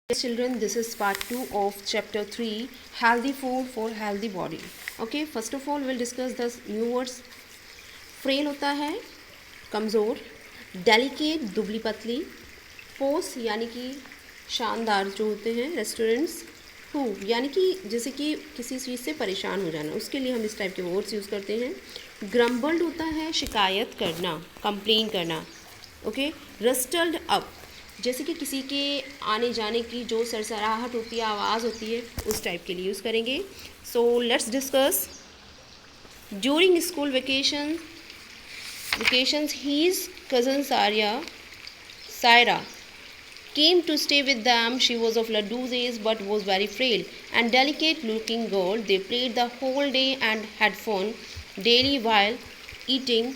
Yes, children, this is part 2 of chapter 3, healthy food for healthy body. Okay, first of all we'll discuss the new words. Frail होता है, कमज़ोर, delicate दुबली पतली, पोस यानी कि शानदार जो होते हैं रेस्टोरेंट्स, हु यानी कि जैसे कि किसी चीज़ से परेशान हो जाना, उसके लिए हम इस टाइप के वर्ड्स यूज़ करते हैं. ग्रम्बल्ड होता है शिकायत करना, कंप्लेन करना. ओके, रस्टल्ड अप जैसे कि किसी के आने जाने की जो सरसराहट होती है, आवाज़ होती है, उस टाइप के लिए यूज़ करेंगे. So let's discuss. During school vacations his cousin Saira came to stay with them. She was of Laddu's age but was very frail and delicate looking girl. They played the whole day and had fun daily while eating.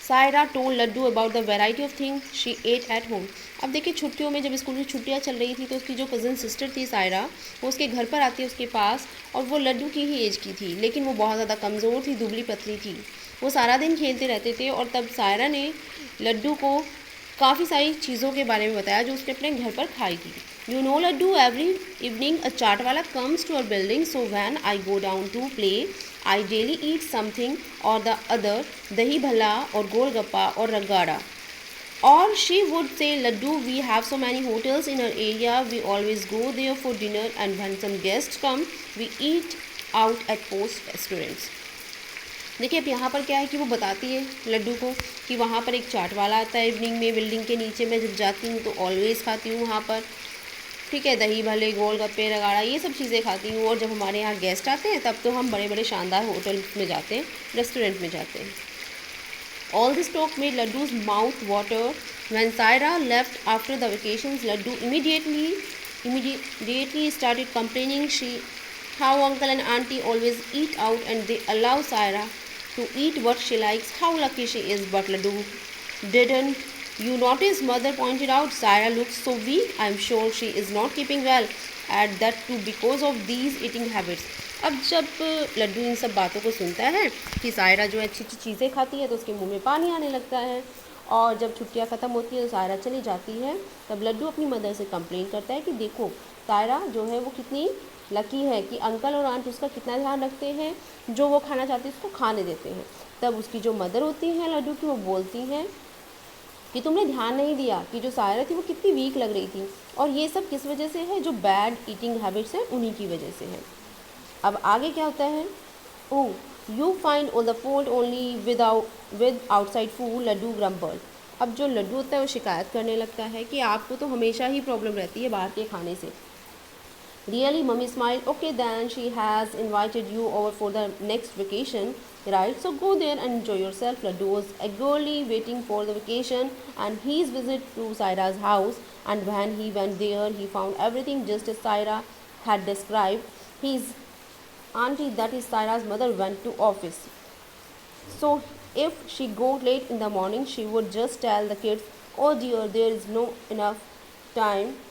Saira told Laddu about the variety of things she ate at home. अब देखिए, छुट्टियों में जब school की छुट्टियां चल रही थी तो उसकी जो कज़न सिस्टर थी सायरा, वो उसके घर पर आती है उसके पास, और वो लड्डू की ही एज की थी, लेकिन वो बहुत ज़्यादा कमज़ोर थी, दुबली पतली थी. वो सारा दिन खेलते रहते थे, और तब सायरा ने लड्डू को काफ़ी सारी चीज़ों के बारे में बताया जो उसने अपने घर पर खाई थी. You know, Laddu, every evening a chaatwala comes to our building, so when I go down to play, I daily eat something or the other, dahi bhala or golgappa or ragada. Or she would say, Laddu, we have so many hotels in our area, we always go there for dinner, and when some guests come, we eat out at post restaurants. देखिए, अब यहाँ पर क्या है कि वो बताती है लड्डू को कि वहाँ पर एक चाट वाला आता है इवनिंग में, बिल्डिंग के नीचे. मैं जब जाती हूँ तो ऑलवेज़ खाती हूँ वहाँ पर, ठीक है, दही भले, गोलगप्पे, रगाड़ा, ये सब चीज़ें खाती हूँ. और जब हमारे यहाँ गेस्ट आते हैं तब तो हम बड़े बड़े शानदार होटल में जाते हैं, रेस्टोरेंट में जाते हैं. All this talk made Laddu's mouth water. When Saira left after the vacations, Laddu immediately started complaining how uncle and auntie always eat out and they allow Saira to eat what she likes. How lucky she is. But Laddu didn't. You notice, mother pointed out, Saira looks so weak. I'm sure she is not keeping well. Add that too because of these eating habits. अब जब लड्डू इन सब बातों को सुनता है कि सायरा जो है अच्छी अच्छी चीज़ें खाती है तो उसके मुंह में पानी आने लगता है. और जब छुट्टियां ख़त्म होती है तो सायरा चली जाती है, तब लड्डू अपनी मदर से कंप्लेन करता है कि देखो, सायरा जो है वो कितनी लकी है कि अंकल और आंट उसका कितना ध्यान रखते हैं, जो वो खाना चाहती है उसको खाने देते हैं. तब उसकी जो मदर होती हैं लड्डू की, वो बोलती हैं कि तुमने ध्यान नहीं दिया कि जो सायरा थी वो कितनी वीक लग रही थी, और ये सब किस वजह से है, जो बैड ईटिंग हैबिट्स हैं उन्हीं की वजह से है. अब आगे क्या होता है. Oh you find all the fault only with outside food, Laddu grumble. अब जो लड्डू होता है वो शिकायत करने लगता है कि आपको तो हमेशा ही प्रॉब्लम रहती है बाहर के खाने से. Really, Mummy smiled. Okay, then she has invited you over for the next vacation, right? So go there and enjoy yourself. Laddu was eagerly waiting for the vacation and his visit to Saira's house. And when he went there, he found everything just as Saira had described. His auntie, that is Saira's mother, went to office. So if she got late in the morning, she would just tell the kids, "Oh dear, there is no enough time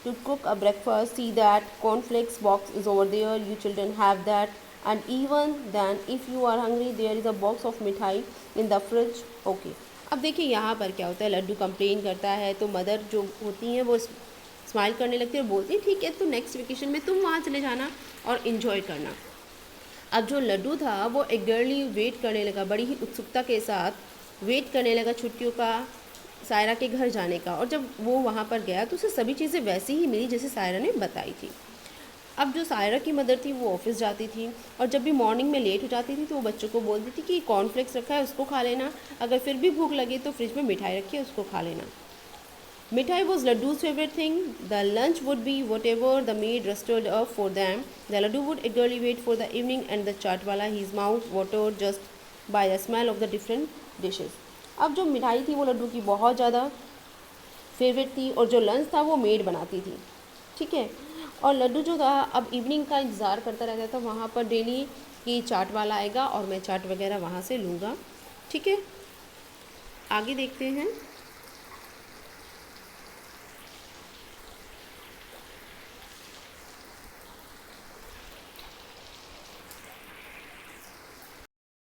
to cook a breakfast. See that cornflakes box is over there. You children have that. And even then, if you are hungry, there is a box of मिठाई in the fridge. Okay." अब देखिए यहाँ पर क्या होता है, Laddu complain करता है तो मदर जो होती हैं वो स्माइल करने लगती है और बोलती है, ठीक है, तो नेक्स्ट वेकेशन में तुम वहाँ चले जाना और इन्जॉय करना. अब जो लड्डू था वो एगरली वेट करने लगा, बड़ी ही उत्सुकता के साथ वेट करने लगा छुट्टियों का, सायरा के घर जाने का. और जब वो वहाँ पर गया तो उसे सभी चीज़ें वैसी ही मिली जैसे सायरा ने बताई थी. अब जो सायरा की मदर थी वो ऑफिस जाती थी, और जब भी मॉर्निंग में लेट हो जाती थी तो वो बच्चों को बोलती थी कि कॉर्नफ्लेक्स रखा है उसको खा लेना, अगर फिर भी भूख लगे तो फ्रिज में मिठाई रखी है उसको खा लेना. Mithai was Laddu's favourite thing. The lunch would be whatever the maid rustled up for them. The Laddu would eagerly wait for the evening and the chaatwala his mouth water just by the smell of the different dishes. अब जो मिठाई थी वो लड्डू की बहुत ज़्यादा favourite थी, और जो लंच था वो मेड बनाती थी, ठीक है. और लड्डू जो था अब इवनिंग का इंतज़ार करता रहता था वहाँ पर डेली कि चाट वाला आएगा और मैं चाट वगैरह वहाँ से लूँगा, ठीक है. आगे देखते हैं.